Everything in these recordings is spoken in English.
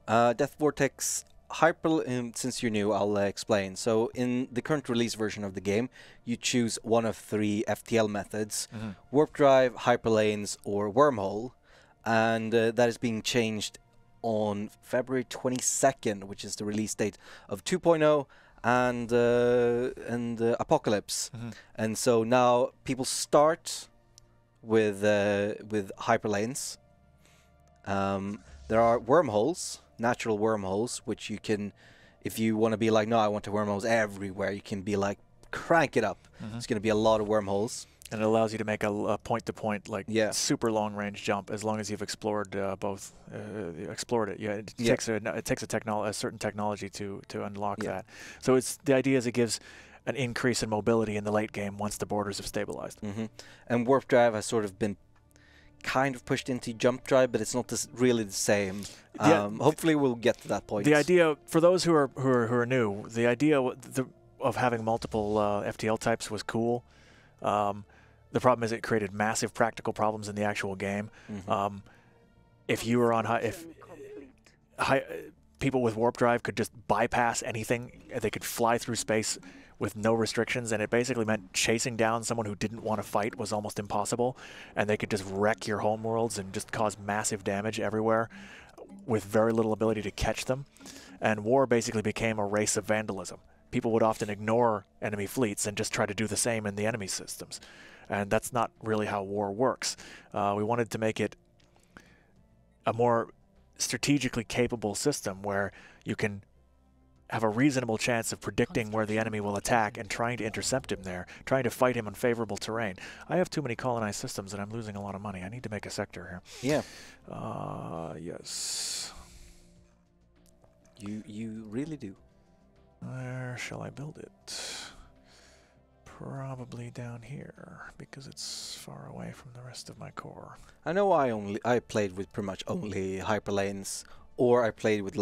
Death Vortex Hyper. Since you're new, I'll explain. So in the current release version of the game, you choose one of 3 FTL methods: Warp Drive, Hyperlanes, or Wormhole, and that is being changed on February 22nd, which is the release date of 2.0 and Apocalypse. And so now people start with Hyperlanes. There are wormholes, natural wormholes, which you can, if you want to be like, no, I want to wormholes everywhere, you can be like, crank it up. It's going to be a lot of wormholes. And it allows you to make a point-to-point, like, super long-range jump as long as you've explored both. Explored it. Yeah, it takes a certain technology to unlock that. So it's the idea is it gives an increase in mobility in the late game once the borders have stabilized. And Warp Drive has sort of been kind of pushed into Jump Drive, but it's not really the same. Hopefully we'll get to that point. The idea, for those who are new, the idea of having multiple FTL types was cool. The problem is it created massive practical problems in the actual game. If you were on people with Warp Drive could just bypass anything. They could fly through space with no restrictions, and it basically meant chasing down someone who didn't want to fight was almost impossible, and they could just wreck your homeworlds and just cause massive damage everywhere with very little ability to catch them. And war basically became a race of vandalism. People would often ignore enemy fleets and just try to do the same in the enemy systems. And that's not really how war works. We wanted to make it a more strategically capable system where you can have a reasonable chance of predicting where the enemy will attack and trying to intercept him there, trying to fight him on favorable terrain. I have too many colonized systems and I'm losing a lot of money. I need to make a sector here. Yeah. Yes. You really do. Where shall I build it? Probably down here, because it's far away from the rest of my core. I know I played with pretty much only hyperlanes, or I played with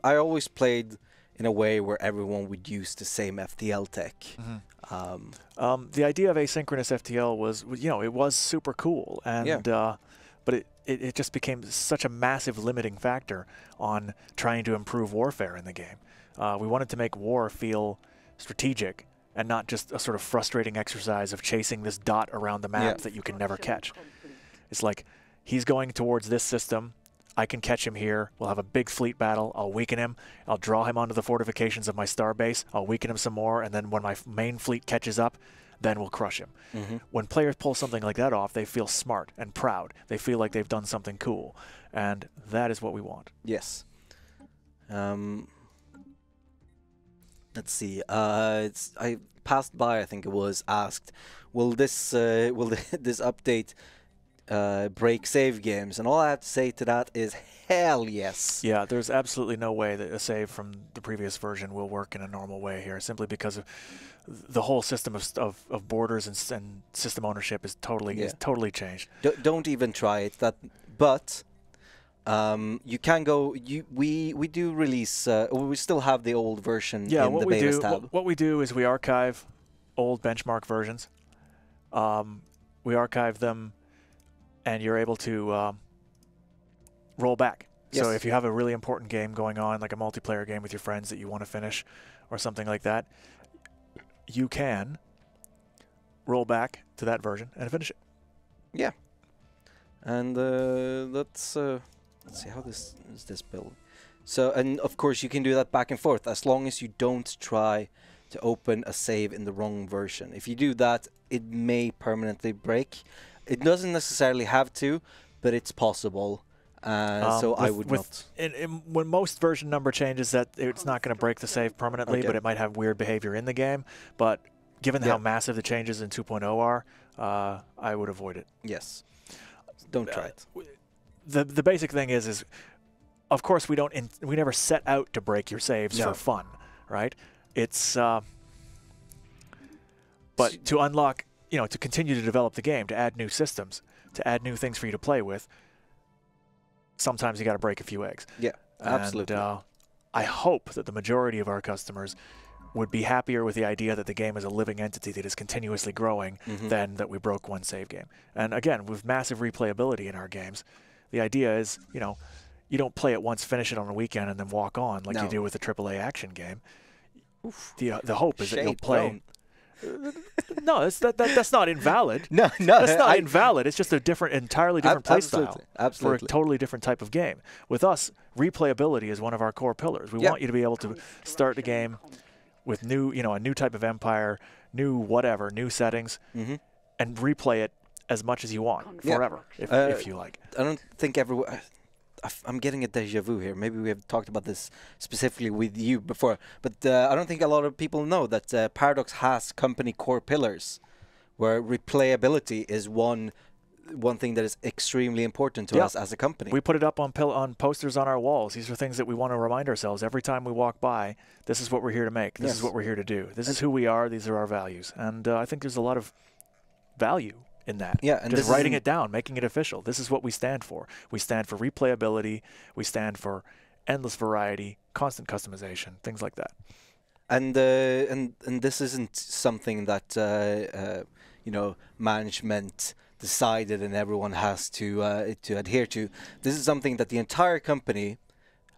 I always played in a way where everyone would use the same FTL tech. The idea of asynchronous FTL was, it was super cool, and but it just became such a massive limiting factor on trying to improve warfare in the game. We wanted to make war feel strategic and not just a sort of frustrating exercise of chasing this dot around the map that you can never catch. It's like, he's going towards this system, I can catch him here, we'll have a big fleet battle, I'll weaken him, I'll draw him onto the fortifications of my starbase, I'll weaken him some more, and then when my main fleet catches up, then we'll crush him. When players pull something like that off, they feel smart and proud. They feel like they've done something cool. And that is what we want. Yes. Let's see. I passed by, I think it was, asked, will this update break save games? And all I have to say to that is hell yes. Yeah, there's absolutely no way that a save from the previous version will work in a normal way here, simply because of the whole system of borders and system ownership is totally changed. Don't even try it. But you can go. We do release. We still have the old version in the beta tab. What we do is we archive old benchmark versions. We archive them, and you're able to roll back. Yes. So if you have a really important game going on, like a multiplayer game with your friends that you want to finish, or something like that, you can roll back to that version and finish it. Yeah. And let's see how is this build. So, and of course you can do that back and forth as long as you don't try to open a save in the wrong version. If you do that, it may permanently break. It doesn't necessarily have to, but it's possible. So I would not. When most version number changes, that it's not going to break the save permanently, but it might have weird behavior in the game. But given how massive the changes in 2.0 are, I would avoid it. Yes. Don't try it. The basic thing is of course we never set out to break your saves for fun, right? It's but to unlock, to continue to develop the game, to add new systems, to add new things for you to play with, sometimes you got to break a few eggs. Yeah, absolutely. And I hope that the majority of our customers would be happier with the idea that the game is a living entity that is continuously growing than that we broke one save game. And again, with massive replayability in our games, The idea is, you know, you don't play it once, finish it on a weekend, and then walk on like No. you do with a AAA action game. The hope is that you'll Shade play. thrown. No, that's not invalid. No, That's not invalid. It's just a entirely different play style Absolutely. for a totally different type of game. With us, replayability is one of our core pillars. We want you to be able to start the game with new, a new type of empire, new whatever, new settings, and replay it as much as you want forever, if you like. I don't think everyone. I'm getting a deja vu here. Maybe we have talked about this specifically with you before, but I don't think a lot of people know that Paradox has company core pillars, where replayability is one thing that is extremely important to us as a company. We put it up on posters on our walls. These are things that we want to remind ourselves every time we walk by. This is what we're here to make. This is what we're here to do. This is who we are. These are our values. And I think there's a lot of value in that. Yeah, and just writing it down, making it official. This is what we stand for. We stand for replayability. We stand for endless variety, constant customization, things like that. And this isn't something that management decided and everyone has to adhere to. This is something that the entire company,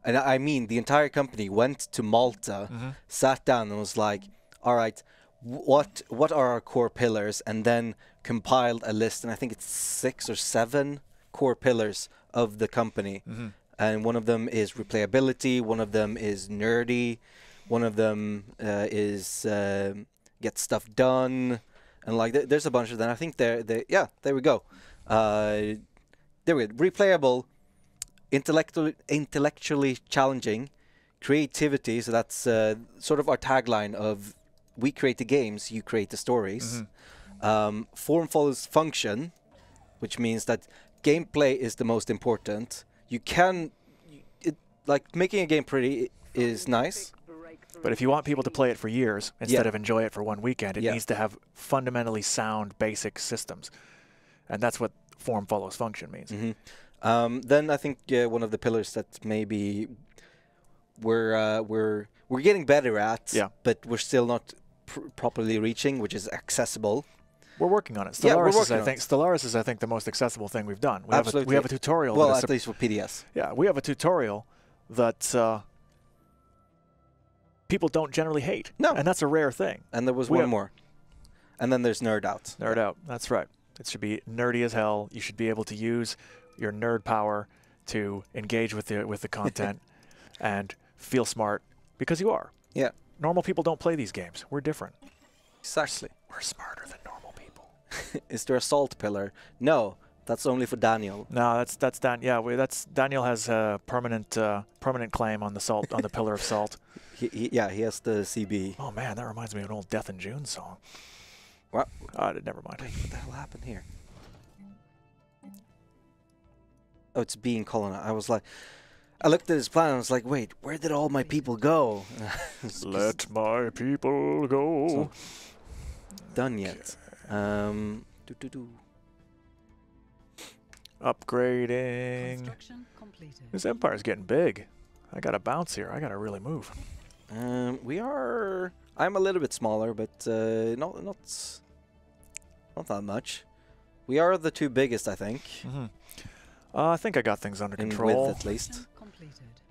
and I mean the entire company, went to Malta, sat down and was like, all right, what are our core pillars, and then compiled a list, and I think it's 6 or 7 core pillars of the company. And one of them is replayability, one of them is nerdy, one of them is get stuff done, and like there's a bunch of them. I think there we go. There we go. Replayable, intellectually challenging, creativity. So that's sort of our tagline of we create the games, you create the stories. Form follows function, which means that gameplay is the most important. You can, like making a game pretty is nice. But if you want people to play it for years instead of enjoy it for one weekend, it needs to have fundamentally sound basic systems. And that's what form follows function means. Then I think one of the pillars that maybe we're getting better at, but we're still not properly reaching, which is accessible. We're working on it. Stellaris is, I think, the most accessible thing we've done. We have a tutorial. Well, at least for PDS. Yeah, we have a tutorial that people don't generally hate. No. And that's a rare thing. And there was one more. And then there's Nerd Out. Nerd Out. That's right. It should be nerdy as hell. You should be able to use your nerd power to engage with the content and feel smart, because you are. Yeah. Normal people don't play these games. We're different. Exactly. We're smarter than normal people. Is there a salt pillar? No, that's only for Daniel. No, that's Daniel has a permanent claim on the salt on the pillar of salt. He has the CB. Oh man, that reminds me of an old Death and June song. What? Never mind. Wait, what the hell happened here? Oh, it's being colonized. I looked at his plan and I was like, wait, where did all my people go? Let my people go. So, done yet. Upgrading. This empire's getting big. I gotta bounce here. I gotta really move. I'm a little bit smaller, but not that much. We are the 2 biggest, I think. I think I got things under control. In width, at least.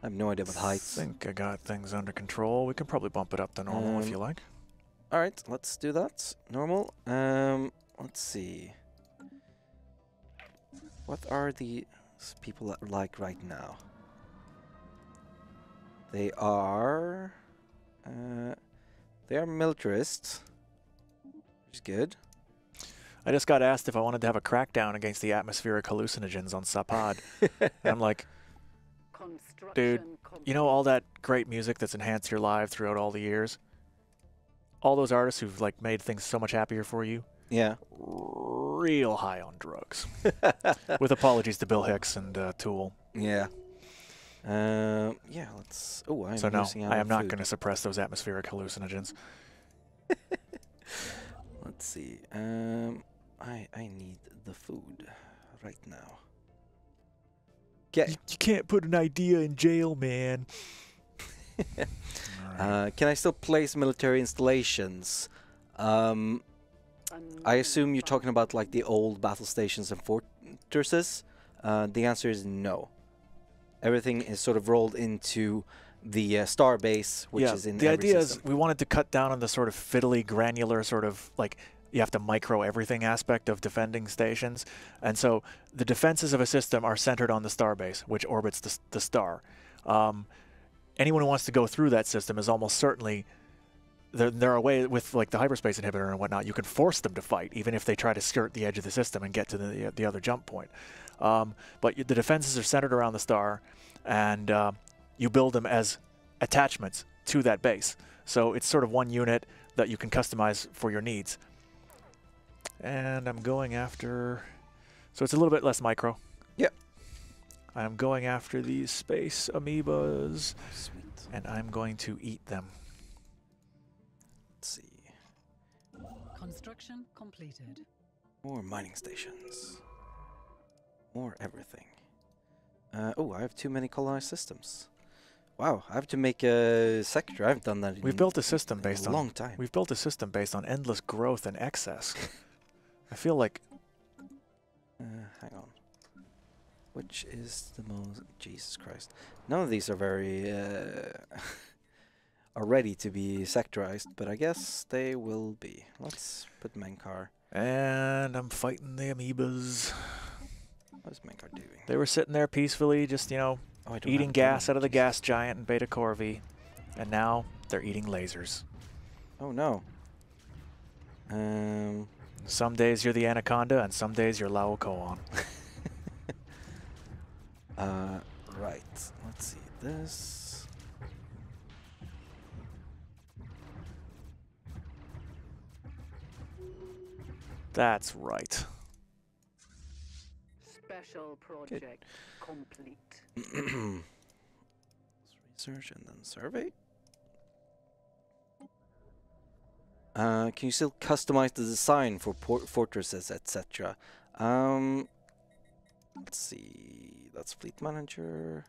I have no idea about heights. I think I got things under control. We can probably bump it up to normal if you like. All right, let's do that. Normal. Let's see. What are the people like right now? They are militarists, which is good. I just got asked if I wanted to have a crackdown against the atmospheric hallucinogens on Sapad. And I'm like, dude, you know all that great music that's enhanced your life throughout all the years? All those artists who've like made things so much happier for you? Yeah. Real high on drugs. With apologies to Bill Hicks and Tool. Yeah. Let's... Oh, I'm losing out I am on not food. going to suppress those atmospheric hallucinogens. Let's see. I need the food right now. You can't put an idea in jail, man. Can I still place military installations? I assume you're talking about like the old battle stations and fortresses. The answer is no. Everything is sort of rolled into the star base, which is in the every idea system. is we wanted to cut down on the sort of fiddly, granular sort of like you have to micro everything aspect of defending stations. And so the defenses of a system are centered on the star base, which orbits the star. Anyone who wants to go through that system is almost certainly, there are ways with like the hyperspace inhibitor and whatnot, you can force them to fight, even if they try to skirt the edge of the system and get to the other jump point. But the defenses are centered around the star, and you build them as attachments to that base. So it's sort of one unit that you can customize for your needs. And I'm going after, so it's a little bit less micro. Yep. I'm going after these space amoebas, Sweet. and I'm going to eat them. Let's see. Construction completed. More mining stations. More everything. Oh, I have too many colonized systems. Wow, I have to make a sector. I haven't done that We've built a system in based a on long time. We've built a system based on endless growth and excess. I feel like Hang on. Which is the most... Jesus Christ. None of these are very... are ready to be sectorized, but I guess they will be. Let's put Menkar. and I'm fighting the amoebas. What is Menkar doing? They were sitting there peacefully, just, you know, Oh, I don't eating have a gas turn. out of the Jesus. gas giant and Beta Corvi, and now they're eating lasers. Oh no. Some days you're the Anaconda, and some days you're Laocoon. Right. Let's see this. That's right. Special project complete. Research and then survey. Can you still customize the design for fortresses, etc.? Let's see. That's fleet manager.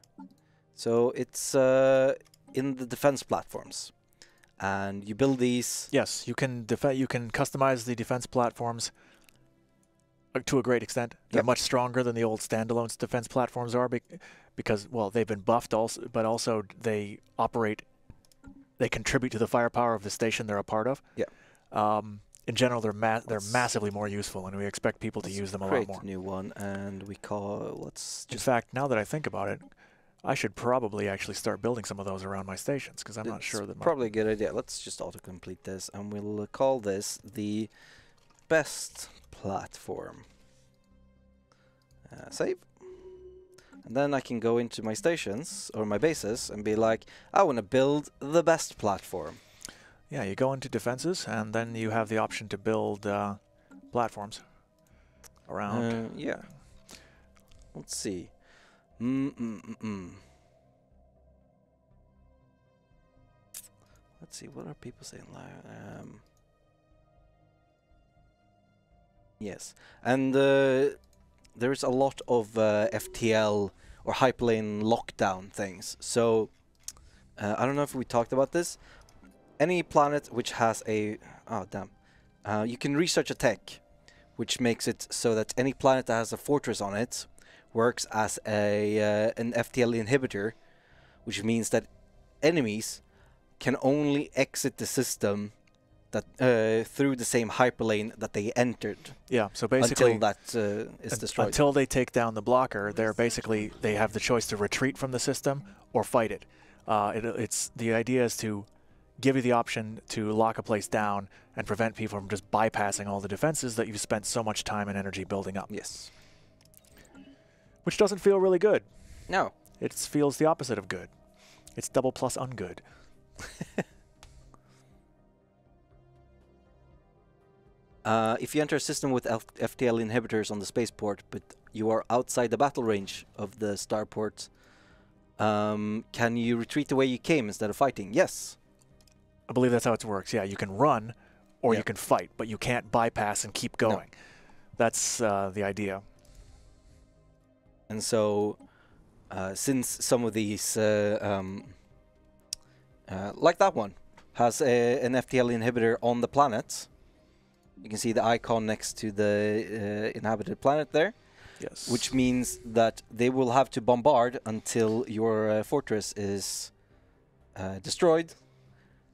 So it's in the defense platforms, and you build these. Yes, you can customize the defense platforms to a great extent. They're Yep. much stronger than the old standalone defense platforms are because, well, they've been buffed also, but also they contribute to the firepower of the station they're a part of. Yeah. In general, they're massively more useful, and we expect people to use them a lot Create more. a new one, and we call. Let's In just. fact, now that I think about it, I should probably actually start building some of those around my stations, because I'm not It's sure that probably a good idea. Let's just autocomplete this, and we'll call this the best platform. Save. And then I can go into my stations or my bases and be like, I want to build the best platform. Yeah, you go into defenses, and then you have the option to build platforms around. Yeah. Let's see. Let's see. What are people saying? Yes, and there's a lot of FTL or hyperlane lockdown things. So I don't know if we talked about this. Any planet which has a you can research a tech which makes it so that any planet that has a fortress on it works as an FTL inhibitor, which means that enemies can only exit the system that through the same hyperlane that they entered. Yeah, so basically, until that is destroyed. until they take down the blocker, they have the choice to retreat from the system or fight it. It's the idea is to give you the option to lock a place down and prevent people from just bypassing all the defenses that you've spent so much time and energy building up. Yes. Which doesn't feel really good. No. It feels the opposite of good. It's double plus ungood. If you enter a system with FTL inhibitors on the spaceport, but you are outside the battle range of the starport, can you retreat the way you came instead of fighting? Yes. I believe that's how it works. Yeah, you can run or Yeah. you can fight, but you can't bypass and keep going. That's the idea. And so, since some of these, like that one, has an FTL inhibitor on the planet, you can see the icon next to the inhabited planet there. Yes. which means that they will have to bombard until your fortress is destroyed,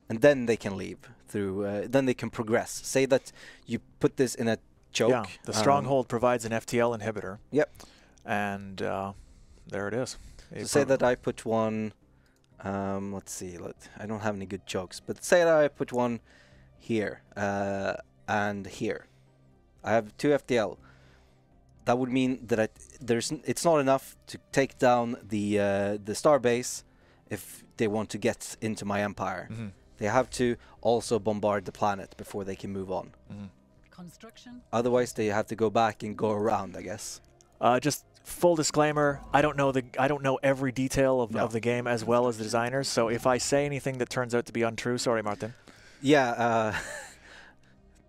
and then they can leave through. Then they can progress. Say that you put this in a choke. Yeah, the stronghold provides an FTL inhibitor. Yep. And there it is. So say that I put one. Let's see. I don't have any good chokes, but say that I put one here and here. I have 2 FTL. That would mean that it's not enough to take down the star base if they want to get into my empire. Mm-hmm. They have to also bombard the planet before they can move on. Mm-hmm. Construction. Otherwise, they have to go back and go around, I guess. Just full disclaimer: I don't know every detail of the game as well as the designers. So if I say anything that turns out to be untrue, sorry, Martin. Yeah,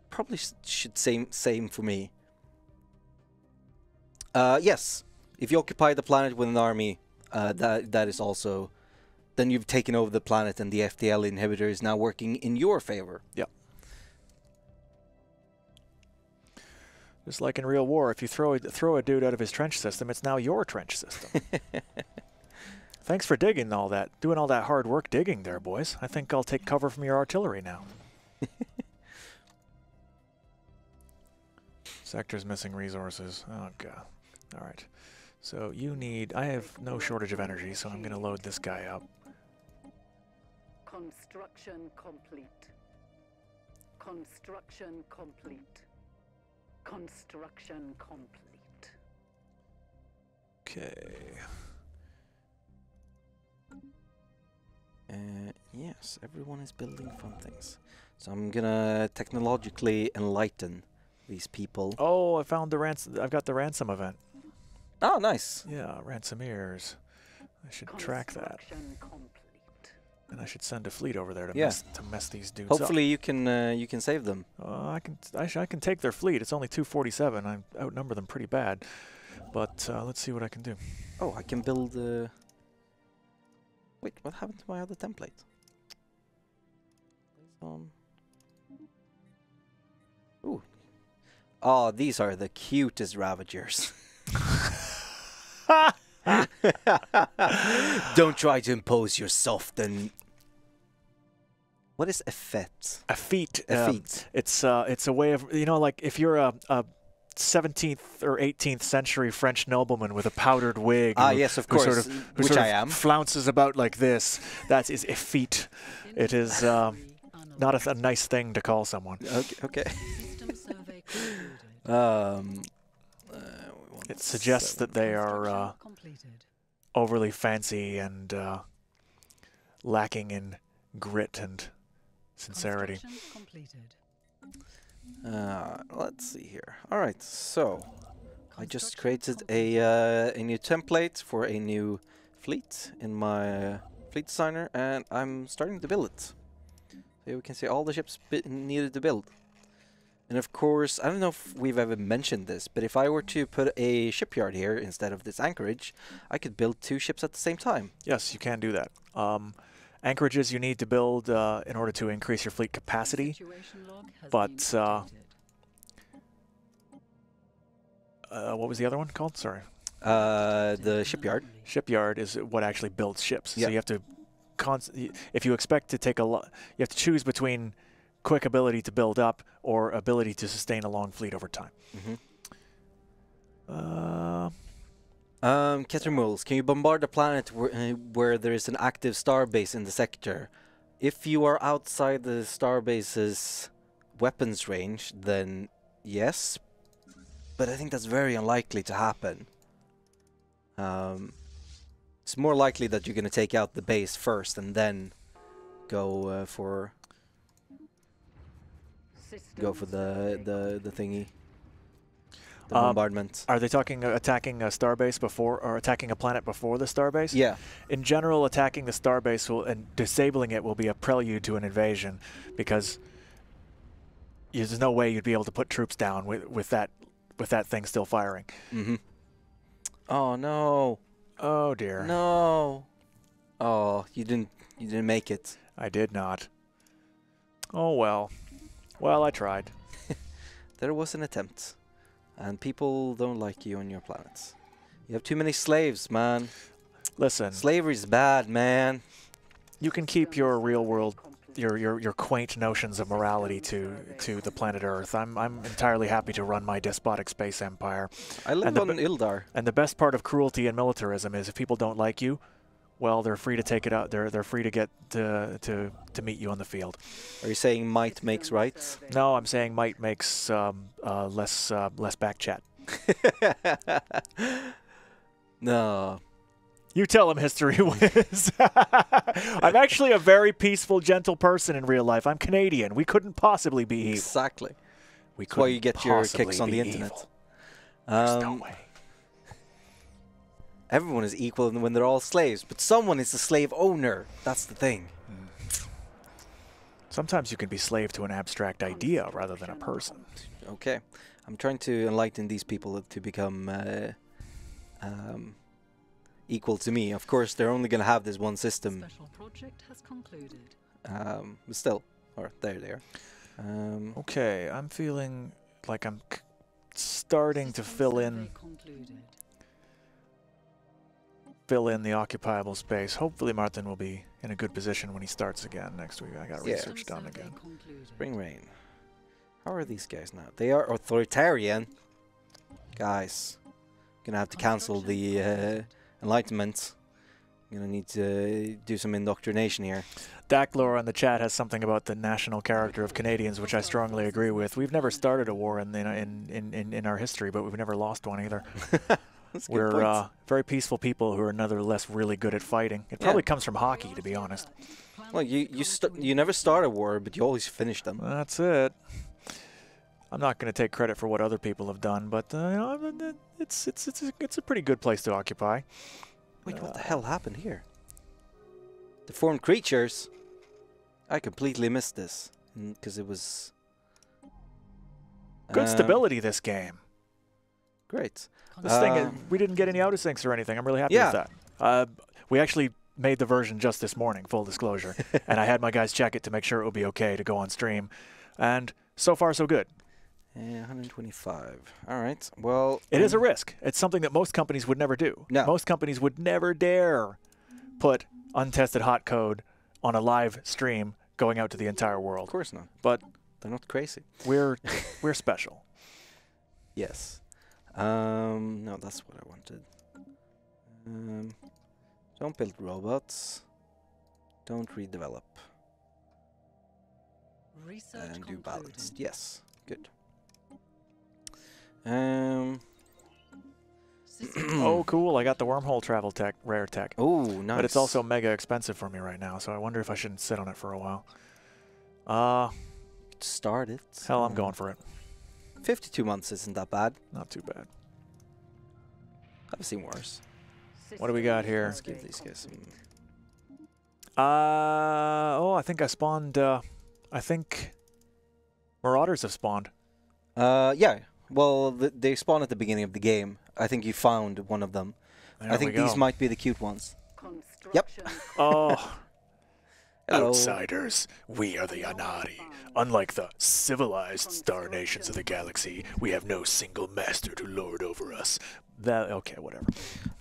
probably should same for me. Yes, if you occupy the planet with an army, that is also, then you've taken over the planet, and the FTL inhibitor is now working in your favor. Yeah. Just like in real war, if you throw a dude out of his trench system, it's now your trench system. Thanks for digging all that, doing all that hard work digging there, boys. I think I'll take cover from your artillery now. Sector's missing resources. Oh, God. All right. So you need... I have no shortage of energy, so I'm going to load this guy up. Construction complete. Construction complete. Construction complete. Okay. Yes, everyone is building fun things. So I'm gonna technologically enlighten these people. Oh, I found the ransom. I've got the ransom event. Oh, nice. Yeah, ransomiers. I should track that. Construction complete. And I should send a fleet over there to mess these dudes Hopefully you can save them. up. I can take their fleet. It's only 247. I outnumber them pretty bad. But let's see what I can do. Oh, I can build. Wait, what happened to my other template? Ooh. Oh, these are the cutest Ravagers. Don't try to impose yourself, then. What is effete? Effete. Effete. It's a way of, you know, like if you're a 17th or 18th century French nobleman with a powdered wig. Yes, of course, which I am. Flounces about like this. That is effete. It is not a nice thing to call someone. Okay. System survey concluded. It suggests that they are Construction completed. overly fancy and lacking in grit and sincerity. Construction completed. Let's see here. All right, so I just created a new template for a new fleet in my fleet designer, and I'm starting to build it. Here we can see all the ships needed to build. And of course, I don't know if we've ever mentioned this, but if I were to put a shipyard here instead of this anchorage, I could build 2 ships at the same time. Yes, you can do that. Anchorages you need to build in order to increase your fleet capacity. Situation log has But, been updated. What was the other one called? Sorry. The shipyard. Shipyard is what actually builds ships. Yeah. So you have to, if you expect to take a lot, you have to choose between quick ability to build up or ability to sustain a long fleet over time. Ketermuls, can you bombard a planet where there is an active starbase in the sector? If you are outside the starbase's weapons range, then yes. But I think that's very unlikely to happen. It's more likely that you're going to take out the base first and then go for the thingy. The bombardment. Are they talking attacking a starbase before, or attacking a planet before the starbase? Yeah. In general, attacking the starbase and disabling it will be a prelude to an invasion, because there's no way you'd be able to put troops down with that thing still firing. Oh no. Oh dear. No. Oh, you didn't make it. I did not. Oh well. Well, I tried. There was an attempt. And people don't like you on your planets. You have too many slaves, man. Listen, Slavery's bad, man. you can keep your real world, your quaint notions of morality to the planet Earth. I'm entirely happy to run my despotic space empire. I live on Ildar. And the best part of cruelty and militarism is if people don't like you, well, they're free to take it out. They're free to get to meet you on the field. Are you saying might makes right? No, I'm saying might makes less back chat. No. You tell him, History Whiz. I'm actually a very peaceful, gentle person in real life. I'm Canadian. We couldn't possibly be evil. Exactly. We That's why couldn't you get your kicks possibly on the be internet. evil. There's no Um, way. Everyone is equal when they're all slaves, but someone is the slave owner. That's the thing. Sometimes you can be slave to an abstract idea rather than a person. Okay. I'm trying to enlighten these people to become equal to me. Of course, they're only going to have this one system. Special project has concluded. But still. Or there they are. Okay, I'm feeling like I'm starting to fill in the occupiable space. Hopefully Martin will be in a good position when he starts again next week. I got Yeah. research done again. Spring Rain. How are these guys now? They are authoritarian. Guys. Gonna have to cancel the Enlightenment. Gonna need to do some indoctrination here. Daclor on the chat has something about the national character of Canadians, which I strongly agree with. We've never started a war in our history, but we've never lost one either. We're very peaceful people who are nonetheless really good at fighting. It probably comes from hockey, to be honest. Well, you never start a war, but you always finish them. That's it. I'm not going to take credit for what other people have done, but you know, it's a pretty good place to occupy. Wait, what the hell happened here? Deformed creatures? I completely missed this because it was Good stability this game. Great. This thing, we didn't get any auto-syncs or anything. I'm really happy with that. We actually made the version just this morning, full disclosure. And I had my guys check it to make sure it would be okay to go on stream. And so far, so good. Yeah, 125. All right. Well, it is a risk. It's something that most companies would never do. No. Most companies would never dare put untested hot code on a live stream going out to the entire world. Of course not. But they're not crazy. We're special. Yes. No, that's what I wanted. Don't build robots. Don't redevelop. Research and do concluded. balanced. Yes. Good. Oh, cool. I got the wormhole travel tech, rare tech. Oh, nice. But it's also mega expensive for me right now, so I wonder if I shouldn't sit on it for a while. Start it. Hell, I'm going for it. 52 months isn't that bad. Not too bad. I've seen worse. What do we got here? Let's give these guys some... Oh, I think I spawned, I think Marauders have spawned. Yeah. Well, they spawn at the beginning of the game. I think you found one of them. There I think these might be the cute ones. Yep. Oh. Hello. Outsiders, we are the Yanari. Unlike the civilized star nations of the galaxy, we have no single master to lord over us. Okay, whatever.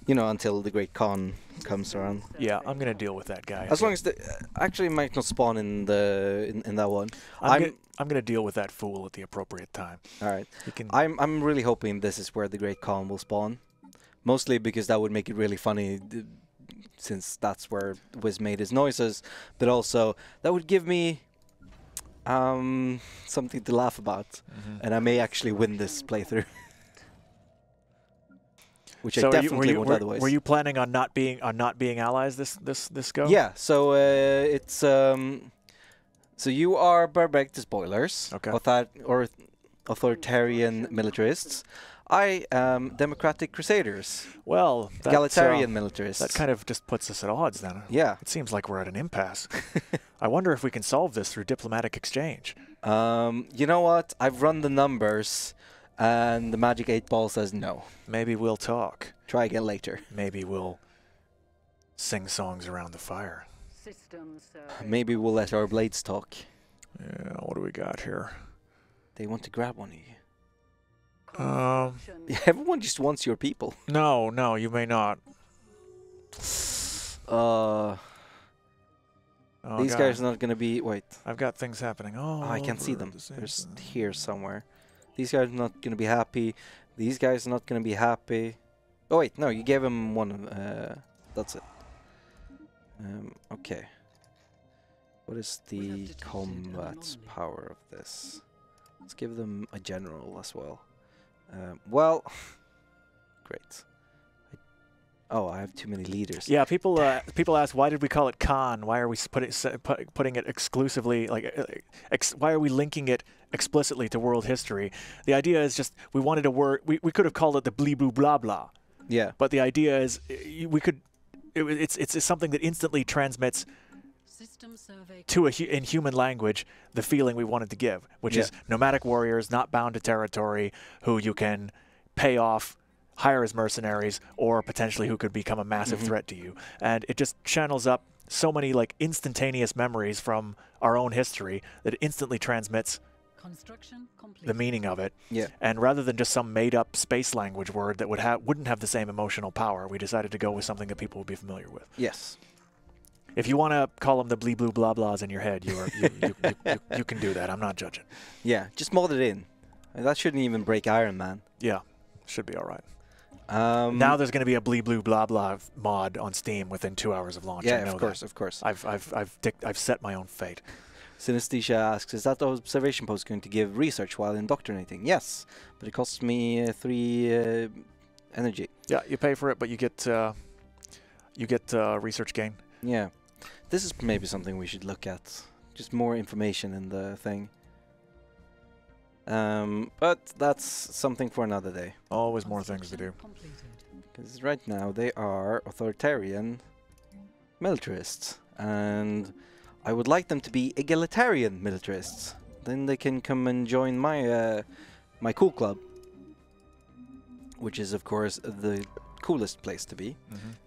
You know, until the Great Khan comes around. Yeah, I'm gonna deal with that guy. As long as the actually it might not spawn in that one. I'm gonna deal with that fool at the appropriate time. All right. I'm really hoping this is where the Great Khan will spawn, mostly because that would make it really funny, since that's where Wiz made his noises. But also that would give me something to laugh about, and I may actually win this playthrough. Which I definitely won't otherwise. Were you planning on not being allies this go? Yeah. So it's so you are barbaric spoilers, okay, or authoritarian militarists. I am democratic crusaders. Well, egalitarian militarists. That kind of just puts us at odds then. Yeah. It seems like we're at an impasse. I wonder if we can solve this through diplomatic exchange. You know what? I've run the numbers. And the Magic 8 Ball says no. Maybe we'll talk. Try again later. Maybe we'll sing songs around the fire. Maybe we'll let our blades talk. Yeah, what do we got here? They want to grab one of you. Yeah, everyone just wants your people. No, no, you may not. Oh, These God. guys are not gonna be. Wait. I've got things happening. Oh, I can't see over them. the same They're time. here somewhere. These guys are not gonna be happy. These guys are not gonna be happy. Oh wait, no, you gave him one. That's it. Okay. What is the combat power of this? Let's give them a general as well. Well, great. Oh, I have too many leaders. Yeah, people ask, why did we call it Khan? Why are we putting it exclusively, like, why are we linking it explicitly to world history? The idea is just, we wanted a word, we could have called it the blee blue blah blah. Yeah. But the idea is, it's something that instantly transmits to in human language the feeling we wanted to give, which is nomadic warriors not bound to territory, who you can pay off, hire as mercenaries, or potentially who could become a massive threat to you. And it just channels up so many like instantaneous memories from our own history that it instantly transmits the meaning of it. Yeah. And rather than just some made-up space language word that wouldn't have the same emotional power, we decided to go with something that people would be familiar with. Yes. If you want to call them the blee blue blah blahs in your head, you can do that. I'm not judging. Yeah, just mod it in. That shouldn't even break Iron Man. Yeah, should be all right. Now there's going to be a blee blue blah blah mod on Steam within 2 hours of launch. Yeah, I know of course, that. of course. I've set my own fate. Synesthesia asks, is that observation post going to give research while indoctrinating? Yes, but it costs me 3 energy. Yeah, you pay for it, but you get research gain. Yeah, this is maybe something we should look at. Just more information in the thing. But that's something for another day. Always more things to do. Because right now they are authoritarian militarists, and I would like them to be egalitarian militarists. Then they can come and join my my cool club, which is of course the coolest place to be.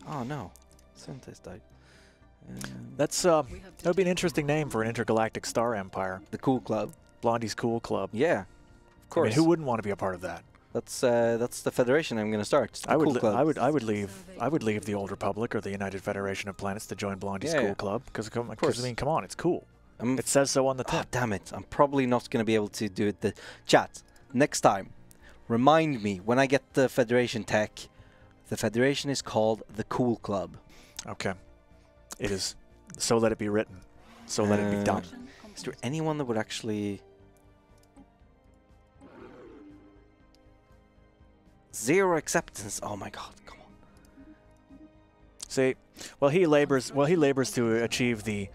Oh no, Sentis died. That would be an interesting name for an intergalactic star empire. The Cool Club. Blondie's Cool Club. Yeah, of course. I mean, who wouldn't want to be a part of that? That's the federation I'm going to start. I would leave the Old Republic or the United Federation of Planets to join Blondie's Cool Club because I mean, come on, it's cool. It says so on the tin. Oh, damn it! I'm probably not going to be able to do it. The chat next time. Remind me when I get the Federation tech. The Federation is called the Cool Club. Okay. It is. So let it be written. So let it be done. Is there anyone that would actually... 0 acceptance. Oh my god, come on. See, well he labors to achieve the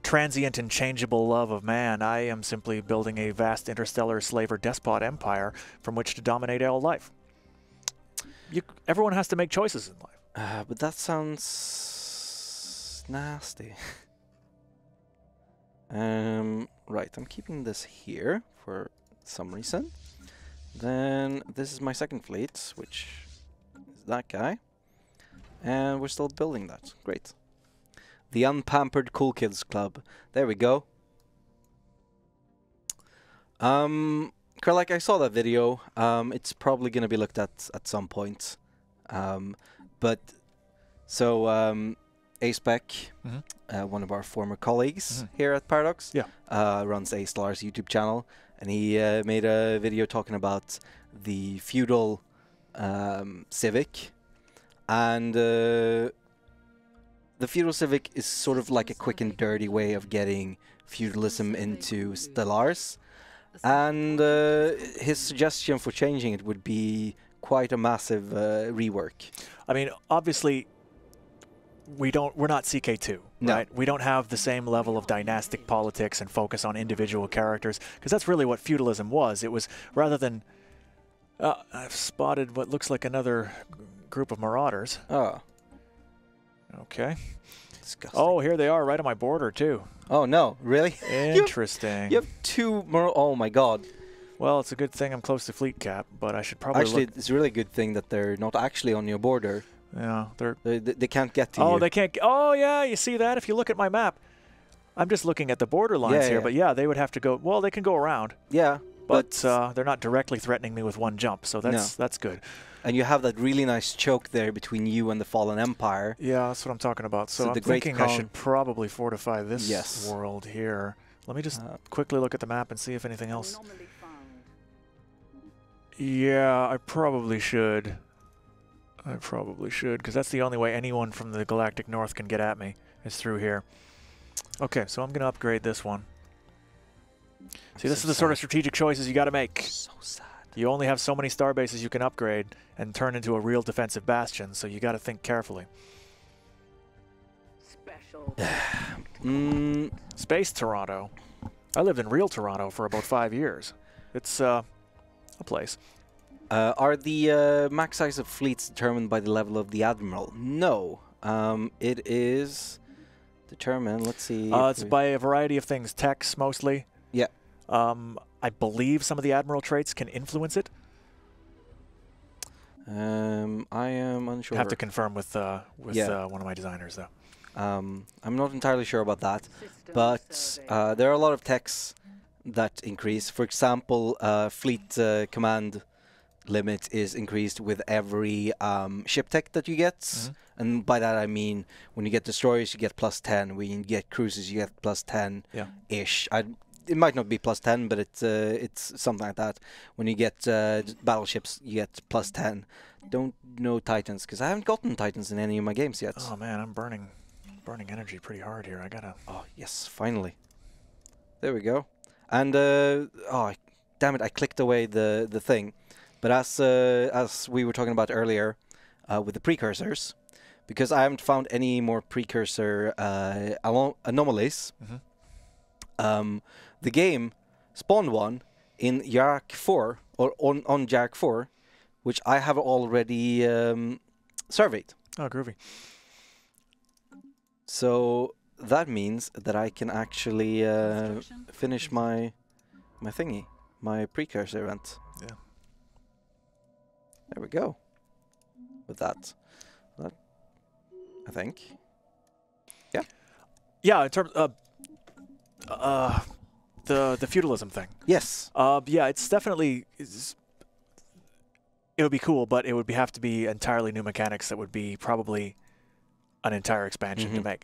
transient and changeable love of man. I am simply building a vast interstellar slaver despot empire from which to dominate all life. Everyone has to make choices in life. But that sounds nasty. Right, I'm keeping this here for some reason. Then this is my second fleet, which is that guy. And we're still building that. Great. The Unpampered Cool Kids Club. There we go. Like I saw that video. It's probably going to be looked at some point. But so Aspec, one of our former colleagues here at Paradox, runs a Stellaris YouTube channel, and he made a video talking about the feudal civic, and the feudal civic is sort of like a quick and dirty way of getting feudalism into Stellaris, and his suggestion for changing it would be quite a massive rework. I mean, obviously, we're not CK2, right? We don't have the same level of dynastic politics and focus on individual characters, because that's really what feudalism was. It was, rather than... I've spotted what looks like another group of marauders. Oh. Okay. Disgusting. Oh, here they are, right on my border, too. Oh, no. Really? Interesting. You have 2 oh my god. Well, it's a good thing I'm close to fleet cap, but I should probably Actually, it's a really good thing that they're not actually on your border. Yeah, they can't get to you. Oh, they can't... Oh, yeah, you see that? If you look at my map. I'm just looking at the border lines here, but yeah, they would have to go... Well, they can go around. Yeah, But they're not directly threatening me with one jump, so that's good. And you have that really nice choke there between you and the Fallen Empire. Yeah, that's what I'm talking about. So I'm thinking I should probably fortify this world here. Let me just quickly look at the map and see if anything else. Yeah, I probably should. Because that's the only way anyone from the Galactic North can get at me, is through here. Okay, so I'm going to upgrade this one. See, this is the sort of strategic choices you got to make. So sad. You only have so many star bases you can upgrade and turn into a real defensive bastion, so you got to think carefully. Space Toronto. I lived in real Toronto for about 5 years. It's a place. Are the max size of fleets determined by the level of the admiral? No. It is determined. Let's see. It's by a variety of things. Techs mostly. Yeah. I believe some of the admiral traits can influence it. I am unsure. I have to confirm with one of my designers, though. I'm not entirely sure about that, but there are a lot of techs that increase. For example, fleet command limit is increased with every ship tech that you get. And by that I mean when you get destroyers you get +10, when you get cruisers you get +10-ish. It might not be +10, but it's something like that. When you get battleships you get +10. Don't know Titans, because I haven't gotten Titans in any of my games yet. Oh man, I'm burning energy pretty hard here. I gotta... Oh yes, finally. There we go. And oh damn it, I clicked away the thing. But as we were talking about earlier with the precursors, because I haven't found any more precursor anomalies, the game spawned one in Yark 4, or on Yark 4, which I have already surveyed. Oh, groovy. So that means that I can actually finish my thingy, my precursor event. Yeah. There we go. With that, I think. Yeah. Yeah, in terms of the feudalism thing. Yes. Yeah, it's definitely it would be cool, but it would have to be entirely new mechanics that would be probably an entire expansion to make.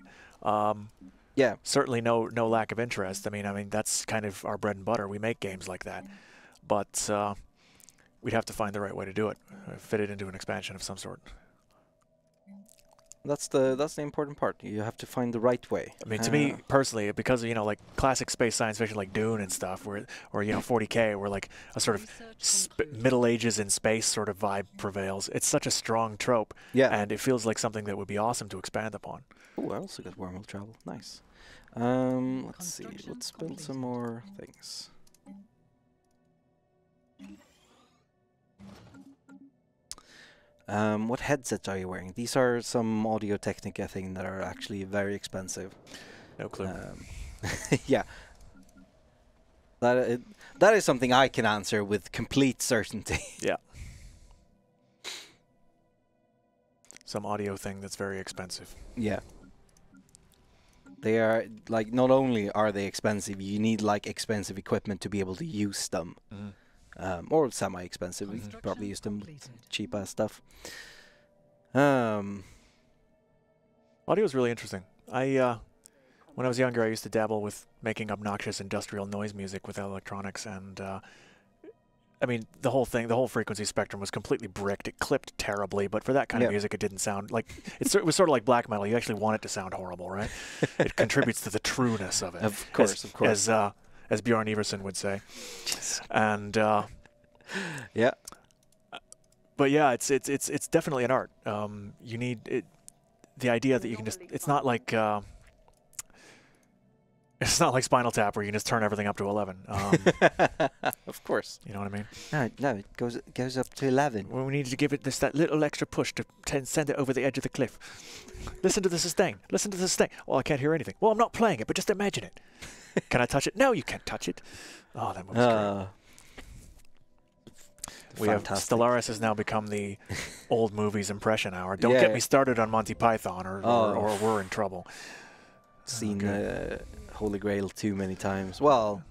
Yeah. Certainly no lack of interest. I mean that's kind of our bread and butter. We make games like that, but we'd have to find the right way to do it, fit it into an expansion of some sort. That's the important part. You have to find the right way. I mean, to me personally, because of, like classic space science fiction like Dune and stuff, or 40K, where like a sort of Middle Ages in space sort of vibe prevails. It's such a strong trope, and it feels like something that would be awesome to expand upon. Oh, I also got wormhole travel. Nice. Let's see. Let's build some more things. What headsets are you wearing? These are some Audio-Technica things that are actually very expensive. No clue. Yeah. That is something I can answer with complete certainty. Yeah. Some audio thing that's very expensive. Yeah. They are, like, not only are they expensive, you need, like, expensive equipment to be able to use them. Or semi-expensive. We could probably use them with cheap-ass stuff. Audio is really interesting. When I was younger, I used to dabble with making obnoxious industrial noise music with electronics, and I mean, the whole frequency spectrum was completely bricked. It clipped terribly, but for that kind of music, it didn't sound like... It was sort of like black metal. You actually want it to sound horrible, right? It contributes to the trueness of it. Of course. As Bjorn Iversen would say. And yeah. But yeah, it's definitely an art. You need the idea that you can just... It's not like Spinal Tap where you can just turn everything up to 11. Of course. You know what I mean? No, it goes up to 11. Well, we need to give it that little extra push to send it over the edge of the cliff. Listen to the sustain. Listen to the sustain. Well, I can't hear anything. Well, I'm not playing it, but just imagine it. Can I touch it? No, you can't touch it. Oh, that movie's great. Stellaris has now become the old movies impression hour. Don't get me started on Monty Python, or we're in trouble. Seen Holy Grail too many times. Well,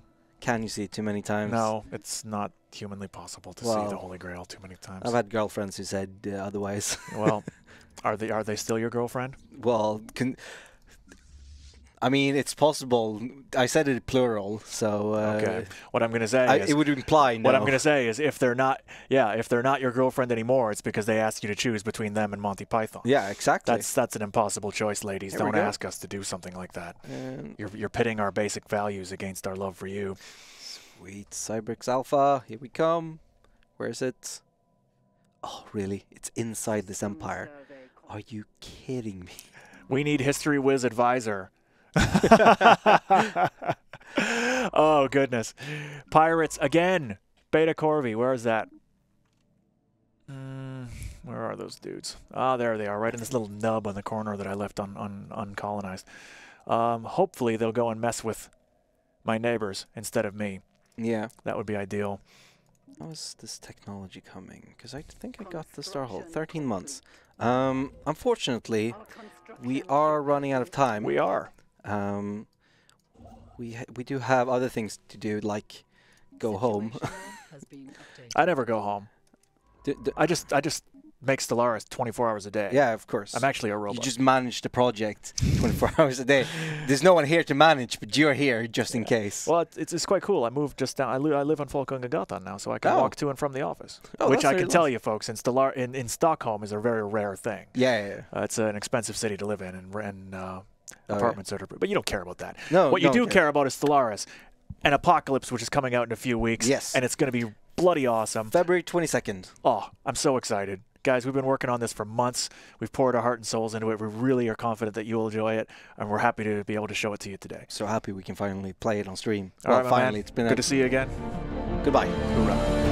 Can you see it too many times? No, it's not humanly possible to see the Holy Grail too many times. I've had girlfriends who said otherwise. Well, are they still your girlfriend? Well, I mean, it's possible. I said it plural, so okay. What I'm going to say is it would imply no. What I'm going to say is if they're not your girlfriend anymore, it's because they asked you to choose between them and Monty Python. Yeah, exactly. That's an impossible choice, ladies. Here Don't ask us to do something like that. You're pitting our basic values against our love for you. Sweet. Cybrix Alpha, here we come. Where is it? Oh, really? It's inside this empire. Are you kidding me? We need History Whiz Advisor. Oh, goodness. Pirates again. Beta Corvi, where is that? Where are those dudes? Ah, there they are, right in this little nub on the corner that I left uncolonized. Hopefully they'll go and mess with my neighbors instead of me. Yeah. That would be ideal. How is this technology coming? Because I think I got the Starhold. 13 months. Unfortunately, we are running out of time. We are. We do have other things to do, like go home. I never go home. I just make Stellaris 24 hours a day. Yeah, of course. I'm actually a robot. You just manage the project 24 hours a day. There's no one here to manage, but you're here just in case. Well, it's quite cool. I moved just down. I live on Folkungagatan now, so I can walk to and from the office. Oh, which I can tell you, folks, in Stockholm is a very rare thing. Yeah. It's an expensive city to live in, and apartments are. But you don't care about that. No. What you do care about is Stellaris, an Apocalypse, which is coming out in a few weeks. Yes. And it's going to be bloody awesome. February 22nd. Oh, I'm so excited. Guys, we've been working on this for months. We've poured our heart and souls into it. We really are confident that you'll enjoy it, and we're happy to be able to show it to you today. So happy we can finally play it on stream. All right, finally. man. It's been good to see you again. Goodbye. Hoorah.